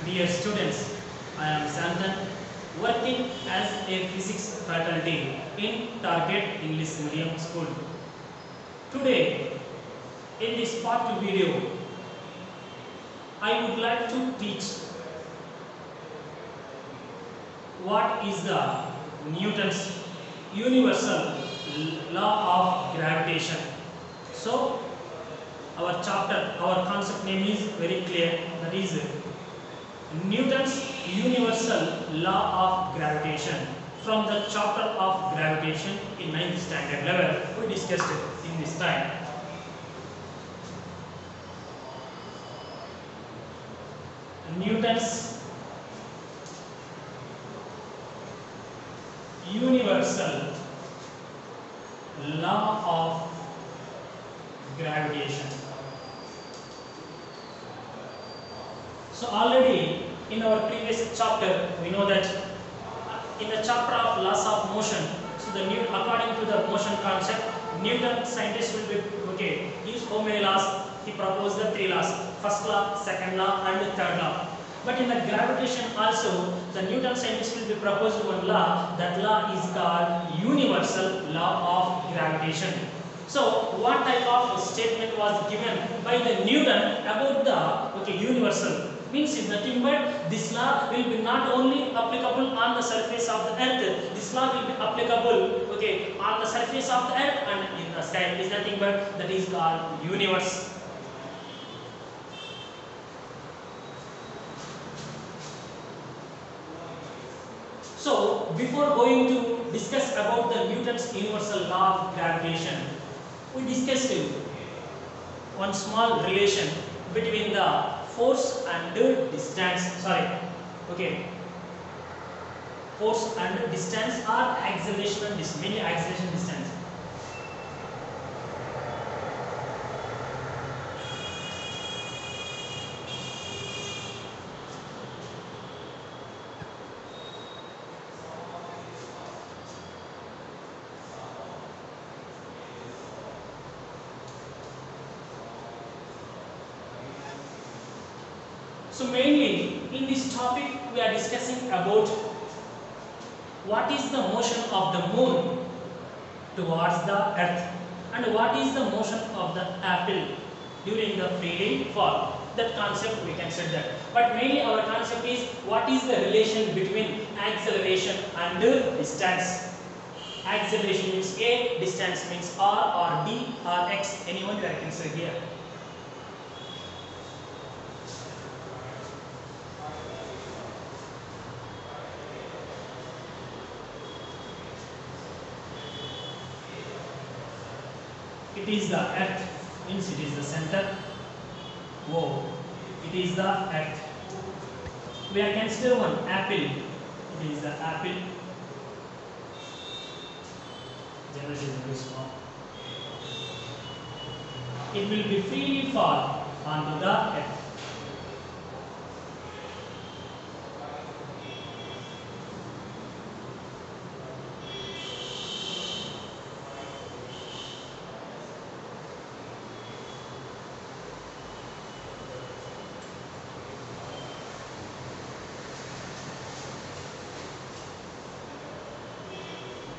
Dear students, I am Santan, working as a physics faculty in Target English Medium School. Today, in this part 2 video, I would like to teach what is the Newton's universal law of gravitation. So, our concept name is very clear, that is Newton's universal law of gravitation. From the chapter of gravitation in 9th standard level, we discussed it in this time. Newton's universal law of gravitation. So already in our previous chapter, we know that in the chapter of laws of motion, so according to the motion concept, Newton scientist will be use how many laws? He proposed the 3 laws: first law, second law, and the third law. But in the gravitation also, the Newton scientist will be proposed one law. That law is called universal law of gravitation. So what type of statement was given by the Newton about the universal? Means is nothing but this law will be not only applicable on the surface of the earth, this law will be applicable on the surface of the earth and in the sky. It is nothing but that is called universe. So before going to discuss about the Newton's universal law of gravitation, we discussed one small relation between the force and distance. Force and distance or acceleration and mainly acceleration distance. So mainly in this topic we are discussing about what is the motion of the moon towards the earth and what is the motion of the apple during the freely fall. That concept we can say that. But mainly our concept is what is the relation between acceleration and distance. Acceleration means A, distance means R or D or X, anyone I can say here. It is the earth, means it is the center. O, it is the earth. We are consider one apple. It is the apple. Generally it is very small. It will be freely fall onto the earth.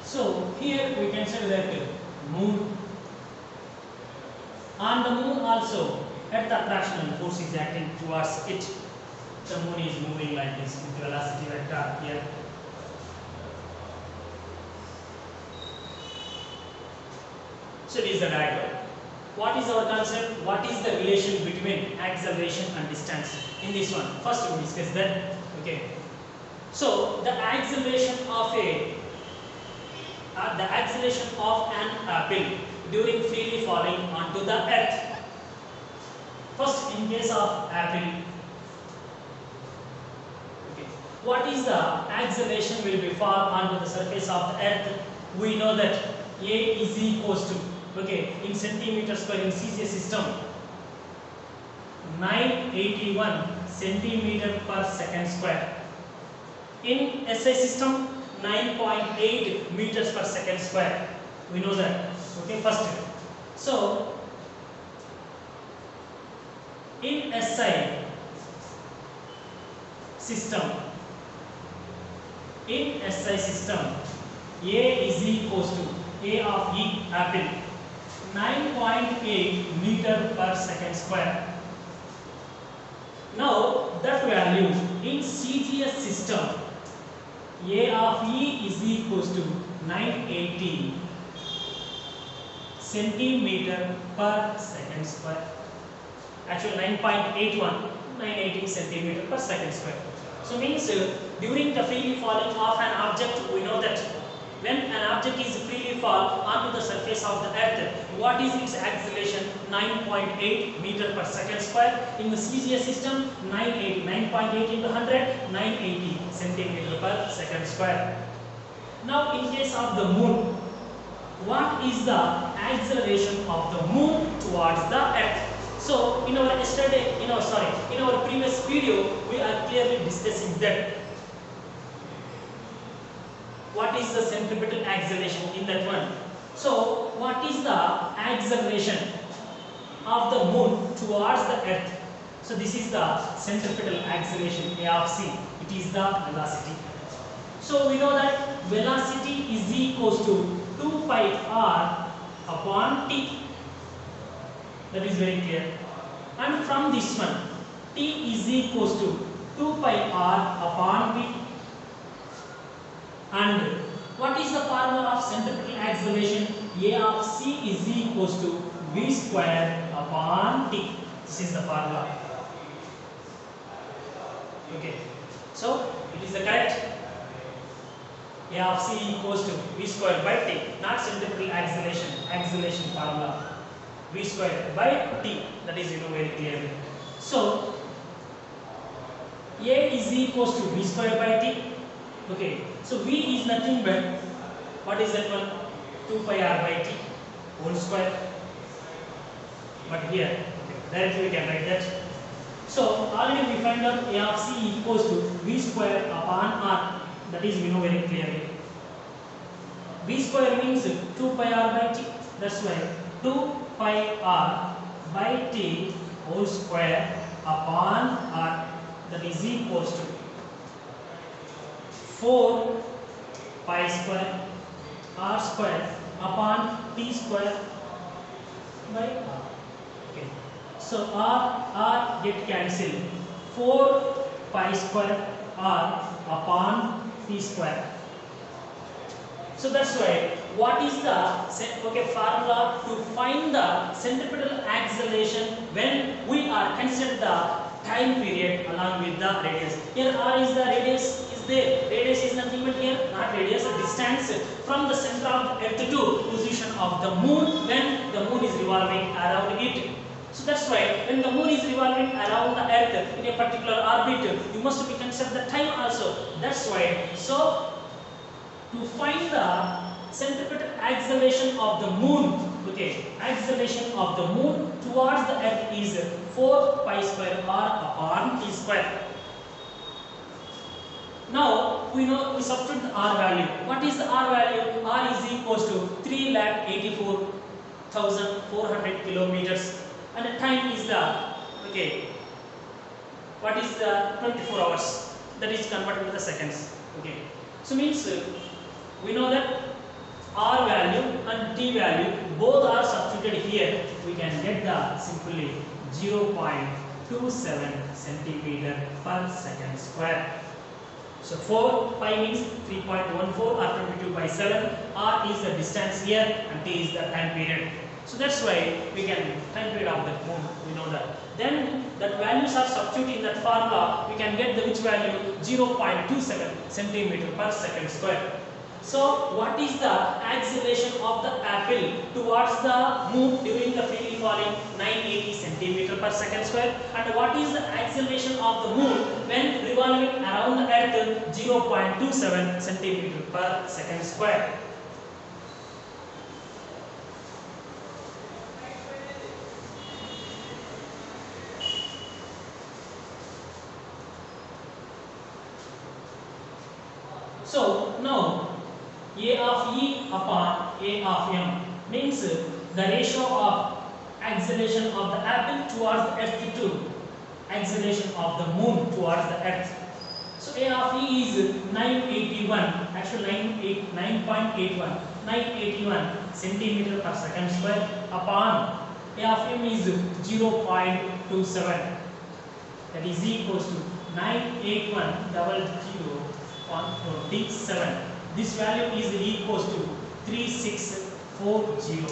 So here we can say that moon. On the moon also, earth attractional force is acting towards it. The moon is moving like this with velocity vector here. So it is the diagram. What is our concept? What is the relation between acceleration and distance? In this one, first we discuss that. So the acceleration of an apple during freely falling onto the earth. First, in case of apple, what is the acceleration will be fall onto the surface of the earth? We know that A is equals to in centimeter square in CCS system 981 centimeter per second square. In SI system 9.8 meters per second square. We know that. First. So in SI system, in SI system, A is equals to A of E apple 9.8 meter per second square. Now that value in CGS system, A of E is equals to 980 centimeter per second square. Actually 9.81, 980 centimeter per second square. So means during the freely falling of an object, we know that when an object is freely fall onto the surface of the earth, what is its acceleration? 9.8 meter per second square. In the CGS system, 9.8 into 100, 980 centimeter per second square. Now in case of the moon, what is the acceleration of the moon towards the earth? So in our previous video, we are clearly discussing that. What is the centripetal acceleration in that one? So what is the acceleration of the moon towards the earth? So this is the centripetal acceleration, A of C. It is the velocity. So we know that velocity is equals to 2 pi r upon t. That is very clear. And from this one, t is equals to 2 pi r upon v. And what is the formula of centripetal acceleration? A of C is equals to v square upon t. This is the formula. Okay. So it is the correct. A of C equals to v square by t, not centripetal acceleration formula. V square by t, that is very clearly. So A is equals to v square by t. Okay, so v is nothing but, what is that one? 2 pi r by t whole square. But here, directly we can write that. So already we find out A of C equals to v square upon r. That is we know very clearly. V square means 2 pi r by t. That's why 2 pi r by t whole square upon r, that is equals to 4 pi square r square upon t square by r. Okay. So r get cancelled. 4 pi square r upon t square. So that's why what is the formula to find the centripetal acceleration when we are consider the time period along with the radius. Here r is the radius is there. Radius is nothing but here, not radius, a distance from the center of the earth to position of the moon when the moon is revolving around it. So that's why when the moon is revolving around the earth in a particular orbit, you must be consider the time also. That's why. So to find the centripetal acceleration of the moon, acceleration of the moon towards the earth is 4 pi square r upon t square. Now we substitute the r value. What is the r value? R is equals to 3,84,400 kilometers, and the time is the what is the 24 hours? That is converted to the seconds. Okay. So means we know that r value and t value both are substituted here. We can get the simply 0.27 centimeter per second square. So 4 pi means 3.14 or 22 by 7. R is the distance here and t is the time period. So that's why we can time period of the moon. We know that. Then that values are substituted in that formula. We can get the which value? 0.27 centimeter per second square. So what is the acceleration of the apple towards the moon during the freely falling? 980 centimeter per second square. And what is the acceleration of the moon when revolving around the earth? 0.27 centimeter per second square. So now A of E upon A of M means the ratio of acceleration of the apple towards the earth to acceleration of the moon towards the earth. So A of E is 981, actually 9.81, 981 centimeter per second square upon A of M is 0.27. That is equals to 98100.27. This value is equals to 3640.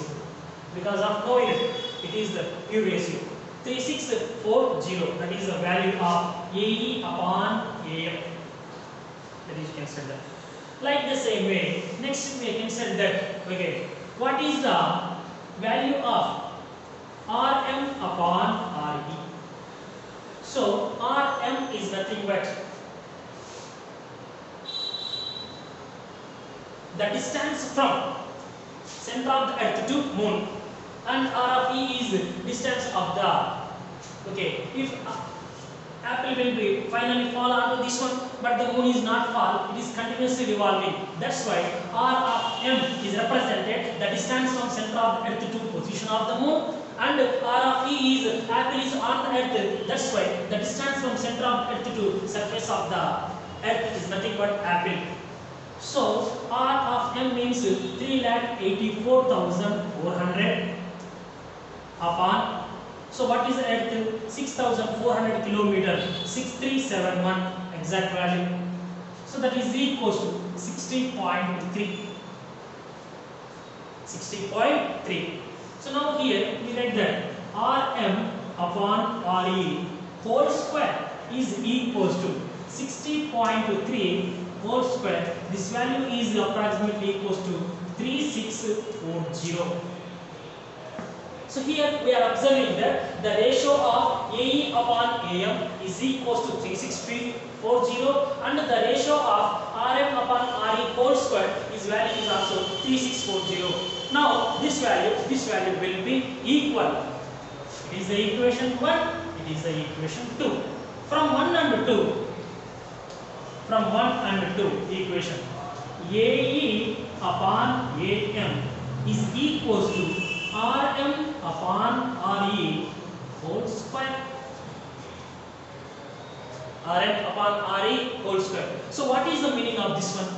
Because of no it is the pure ratio. 3640, that is the value of AE upon AM. That is, you can set that. Like the same way, next we can set that. Okay, what is the value of RM upon RE? So RM is nothing but the distance from center of the earth to moon, and R of E is distance of the, okay, if apple will be finally fall onto this one, but the moon is not fall, it is continuously revolving. That's why R of M is represented the distance from center of the earth to position of the moon, and R of E is apple is on the earth. That's why the distance from center of earth to surface of the earth is nothing but apple. So R of M means 3,84,400 upon, so what is the earth? 6,400 kilometer, 6371 exact value. So that is equals to 60.3. 60.3. So now here we write that RM upon RE whole square is equals to 60.3 whole square. This value is approximately equals to 3640. So here we are observing that the ratio of AE upon AM is equals to 3640, and the ratio of RM upon RE whole square is value is also 3640. Now this value will be equal. It is the equation 1, it is the equation 2. From 1 and 2, equation AE upon AM is equals to RM upon RE whole square. RM upon RE whole square. So what is the meaning of this one?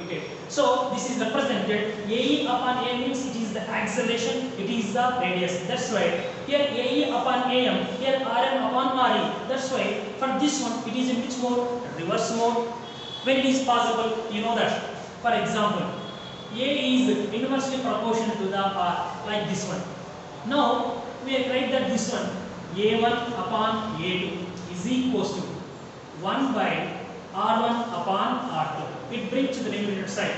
Okay, so this is represented AE upon AM means it is the acceleration, it is the radius. That's why here AE upon AM, here RM upon RE. That's why for this one it is in which mode? Reverse mode. When it is possible, you know that. For example, A is inversely proportional to the R, like this one. Now we write that this one A1 upon A2 is equals to 1 by R1 upon R2. It brings to the numerator side.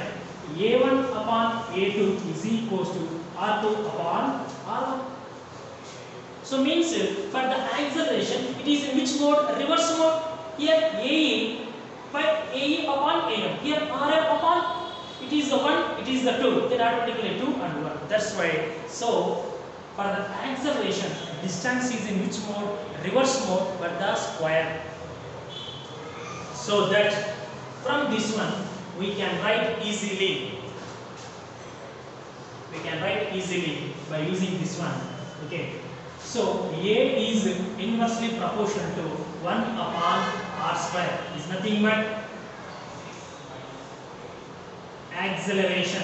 A1 upon A2 is equals to R2 upon R1. So means for the acceleration it is in which mode? Reverse mode. Here AE by AE upon AM. Here RM upon, it is the 1, it is the 2. Then automatically 2 and 1. That's why. So for the acceleration, distance is in which mode? Reverse mode, but the square. So that from this one we can write easily. We can write easily by using this one. Okay. So A is inversely proportional to 1 upon R square. Is nothing but acceleration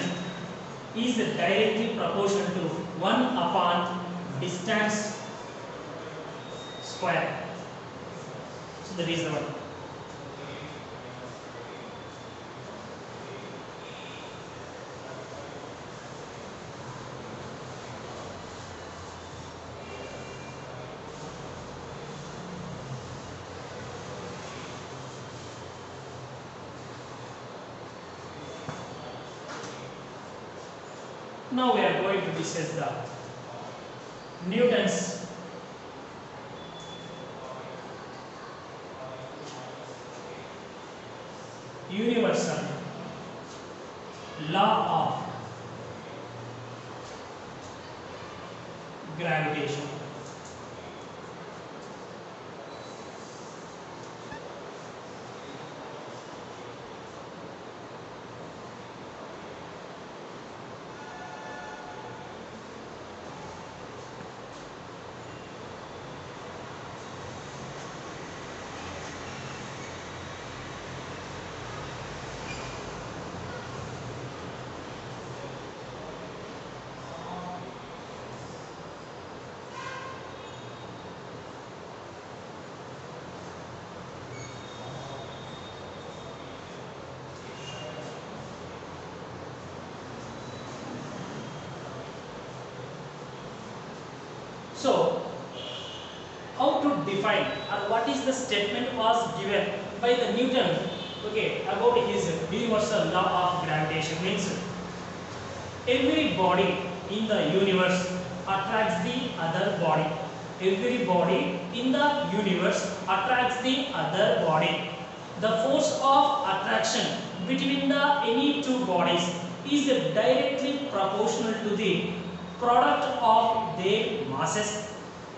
is directly proportional to 1 upon distance square. So that is the one. Now we are going to discuss the Newton's universal law of gravitation. So how to define or what is the statement was given by the Newton, okay, about his universal law of gravitation? Means every body in the universe attracts the other body. Every body in the universe attracts the other body. The force of attraction between the any two bodies is directly proportional to the product of their masses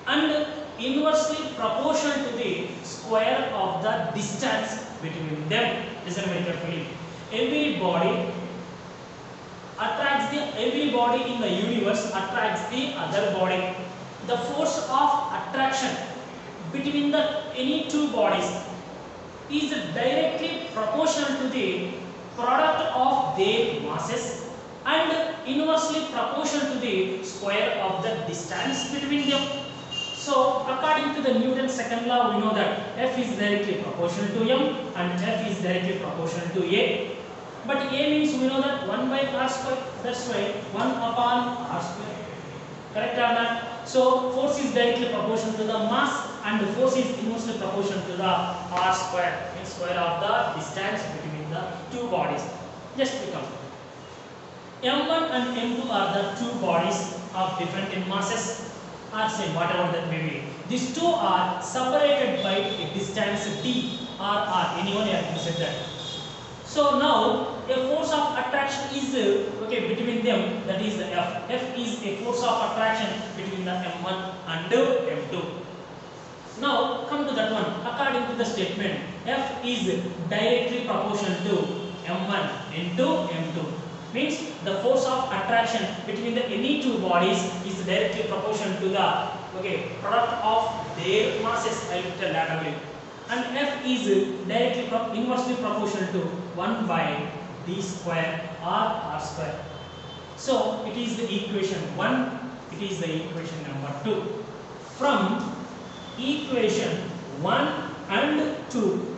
and inversely proportional to the square of the distance between them. Listen very carefully. Every body in the universe attracts the other body. The force of attraction between the any two bodies is directly proportional to the product of their masses and inversely proportional to the square of the distance between them. So according to the Newton's second law, we know that F is directly proportional to m and F is directly proportional to a. But a means we know that 1 by r square. That's why 1 upon r square. Correct or not? So force is directly proportional to the mass and the force is inversely proportional to the r square, means square of the distance between the two bodies. Just become m1 and m2 are the two bodies of different in masses or same, whatever that may be. These two are separated by a distance d or r. Anyone can say that. So now a force of attraction is okay between them, that is the F. F is a force of attraction between the m1 and m2. Now come to that one. According to the statement, F is directly proportional to m1 into m2. Means the force of attraction between the any two bodies is directly proportional to the product of their masses. I will tell later. And F is directly inversely proportional to 1 by d square or r square. So it is the equation 1, it is the equation number 2. From equation 1 and 2,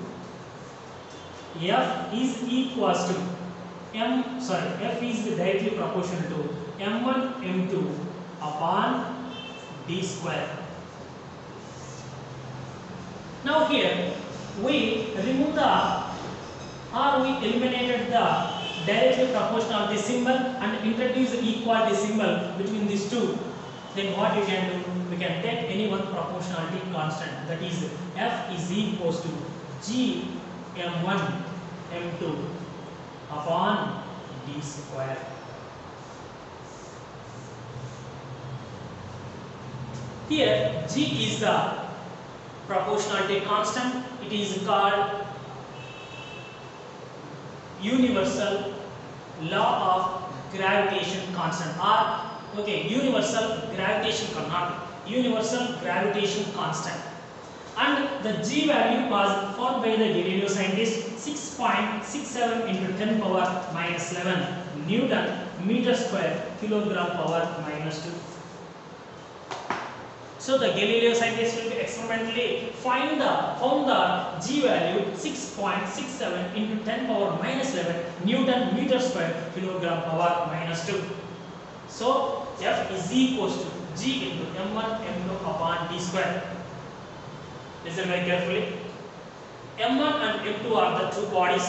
F is equals to F is directly proportional to m1 m2 upon d square. Now here we remove we eliminated the directly proportional symbol and introduce the equality symbol between these two. Then what you can do? We can take any one proportionality constant, that is F is equals to G m1 m2 upon d square. Here G is the proportionality constant. It is called universal law of gravitation constant, or universal gravitation constant. And the G value was found by the Galileo scientist 6.67 into 10 power minus 11 Newton meter square kilogram power minus 2. So the Galileo scientist will be experimentally found the G value 6.67 into 10 power minus 11 Newton meter square kilogram power minus 2. So F is equals to G into m1 m2 upon d square. Listen very carefully. m1 and m2 are the two bodies.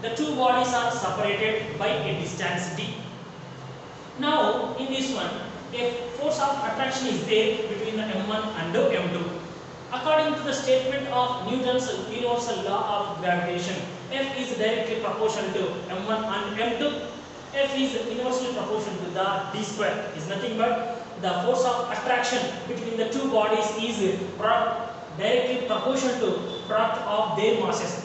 The two bodies are separated by a distance d. Now in this one, a force of attraction is there between the m1 and m2. According to the statement of Newton's universal law of gravitation, F is directly proportional to m1 and m2. F is inversely proportional to the d square. Is nothing but the force of attraction between the two bodies is directly proportional to product of their masses.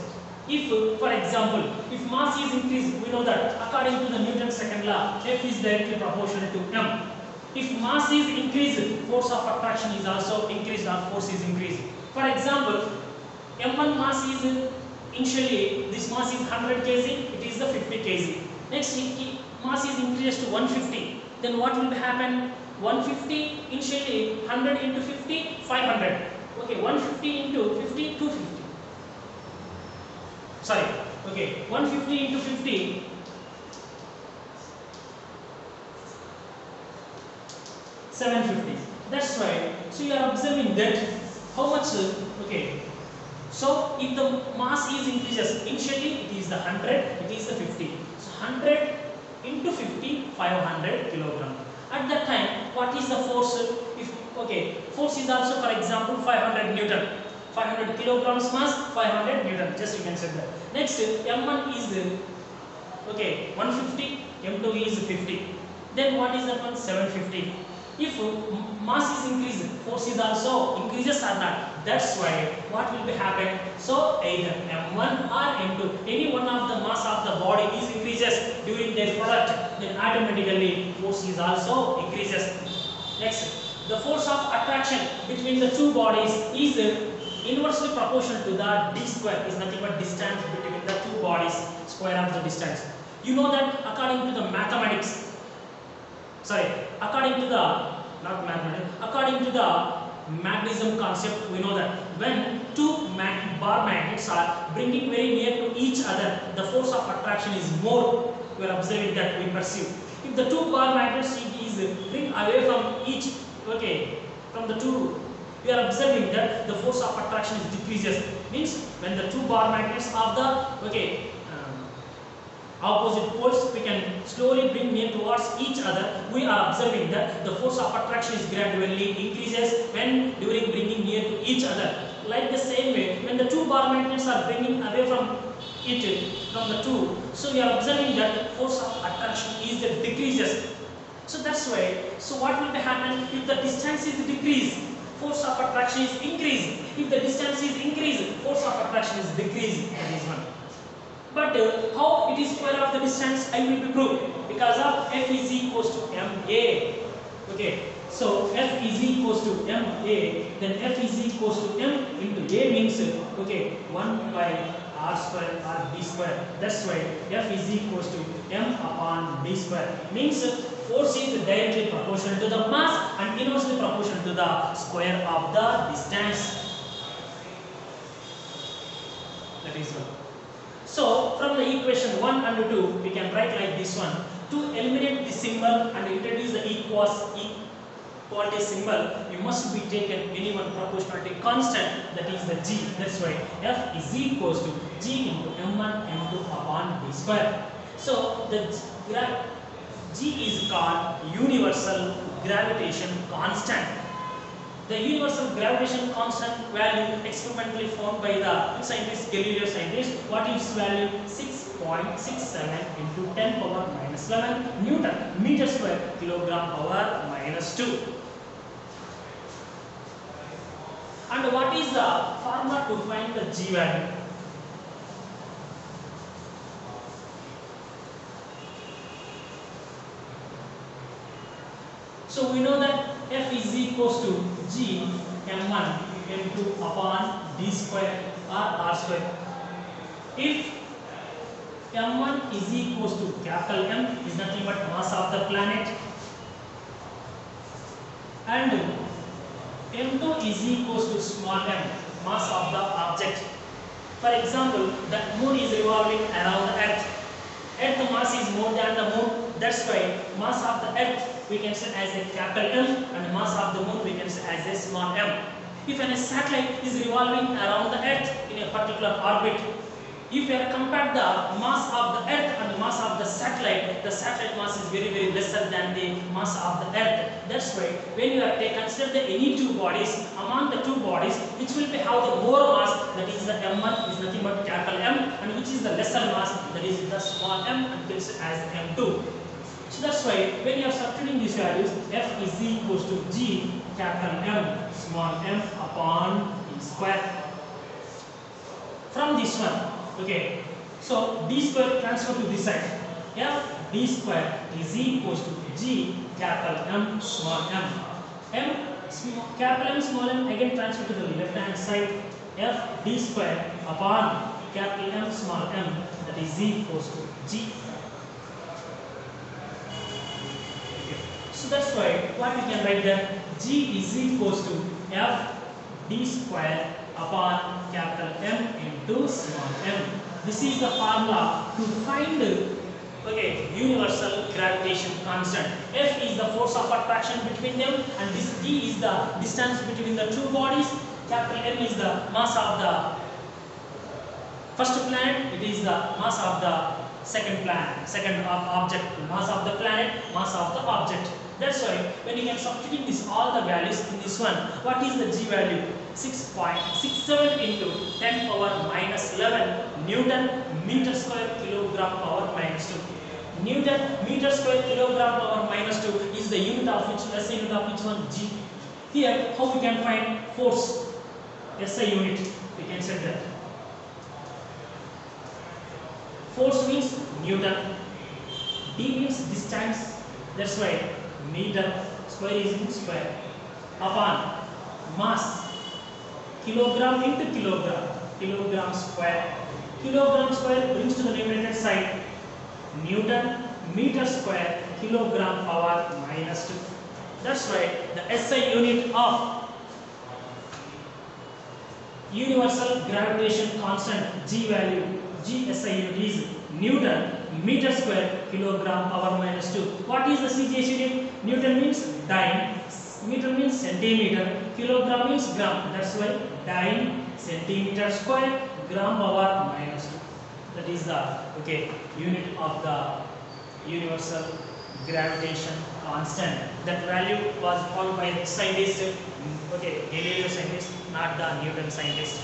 If, for example, if mass is increased, we know that according to the Newton's second law, F is directly proportional to m. If mass is increased, force of attraction is also increased or force is increased. For example, m1 mass is initially, this mass is 100 kg, it is the 50 kg. Next, mass is increased to 150. Then what will happen? 150 initially 100 into 50, 500. Okay, 150 into 50, 250. Sorry. Okay, 150 into 50. 750. That's why. So you are observing that how much. Okay. So if the mass is increases, initially it is the 100, it is the 50. So 100 into 50, 500 kilogram. At that time, what is the force? If okay, force is also, for example, 500 Newton. 500 kilograms mass, 500 Newton. Just you can say that. Next, M1 is okay 150, M2 is 50. Then what is that one? 750. If mass is increased, force is also increases or not. That's why what will be happen? So either M1 or M2, any one of the mass of the body is increases during their product, then automatically force is also increases. Next, the force of attraction between the two bodies is inversely proportional to the d square. Is nothing but distance between the two bodies, square of the distance. You know that according to the mathematics. According to the according to the magnetism concept, we know that when two bar magnets are bringing very near to each other, the force of attraction is more. We are observing that, we perceive. If the two bar magnets is bring away from each, okay, from the two, we are observing that the force of attraction is decreases. Means when the two bar magnets of the opposite poles we can slowly bring near towards each other, we are observing that the force of attraction is gradually increases when during bringing near to each other. Like the same way, when the two bar magnets are bringing away from the two, so we are observing that force of attraction is decreases. So that's why, so what will be happen if the distance is decreased, force of attraction is increased. If the distance is increased, force of attraction is decreased. That is one. But how it is square of the distance, I will be proved, because of F is equals to ma. Okay, so F is equals to ma, then F is equals to m into a means okay 1 by r square or d square. That's why F is equals to m upon d square. Means force is directly proportional to the mass and inversely proportional to the square of the distance. That is one. So from the equation 1 and 2, we can write like this one. To eliminate the symbol and introduce the equality symbol, you must be taken any one proportionality constant, that is the g. That's why F is equals to g into m1 m2 upon d square. So the g is called universal gravitation constant. The universal gravitation constant value experimentally found by the scientist Galileo scientist, what is value? 6.67 into 10 power minus 11 Newton meter square kilogram power minus 2. And what is the formula to find the g value? So we know that F is equals to g m1 m2 upon d square or r square. If m1 is equals to capital M, is nothing but mass of the planet, and m2 is equals to small m, mass of the object. For example, the moon is revolving around the earth. Earth mass is more than the moon. That's why mass of the earth we can say as a capital M and mass of the moon we can say as a small m. If a satellite is revolving around the earth in a particular orbit, if you compare the mass of the earth and the mass of the satellite mass is very very lesser than the mass of the earth. That's why when you are consider the any two bodies, among the two bodies which will be have the more mass, that is the m1 is nothing but capital M, and which is the lesser mass, that is the small m, and this as m2. So that's why when you are substituting these values, F is equals to G capital M small m upon d square. From this one, okay, so d square transfer to this side. F d square is equals to G capital M small m. Capital M small m again transfer to the left hand side. F d square upon capital M small m, that is equals to G. So that's why what we can write that G is equals to F d square upon capital M into small m. This is the formula to find Okay, universal gravitation constant. F is the force of attraction between them, and this d is the distance between the two bodies. Capital M is the mass of the first planet. It is the mass of the second planet, object. Mass of the planet, mass of the object. That's why when you can substitute this all the values in this one, what is the G value? 6.67 into 10 power minus 11 Newton meter square kilogram power minus 2. Newton meter square kilogram power minus 2 is the unit of which SI unit of which one? G. Here how we can find force? SI unit. We can set that. Force means Newton. D means distance. That's why meter square is in square upon mass. Kilogram into kilogram. Kilogram square. Kilogram square brings to the numerator side. Newton meter square kilogram power minus 2. That's why the SI unit of universal gravitation constant G value, G SI unit is Newton meter square kilogram power minus 2. What is the CGS unit? Newton means dyne, meter means centimeter, kilogram means gram. That's why dyne centimeter square gram power minus 2. That is the unit of the universal gravitation constant. That value was found by the scientist, Galileo scientist, not the Newton scientist.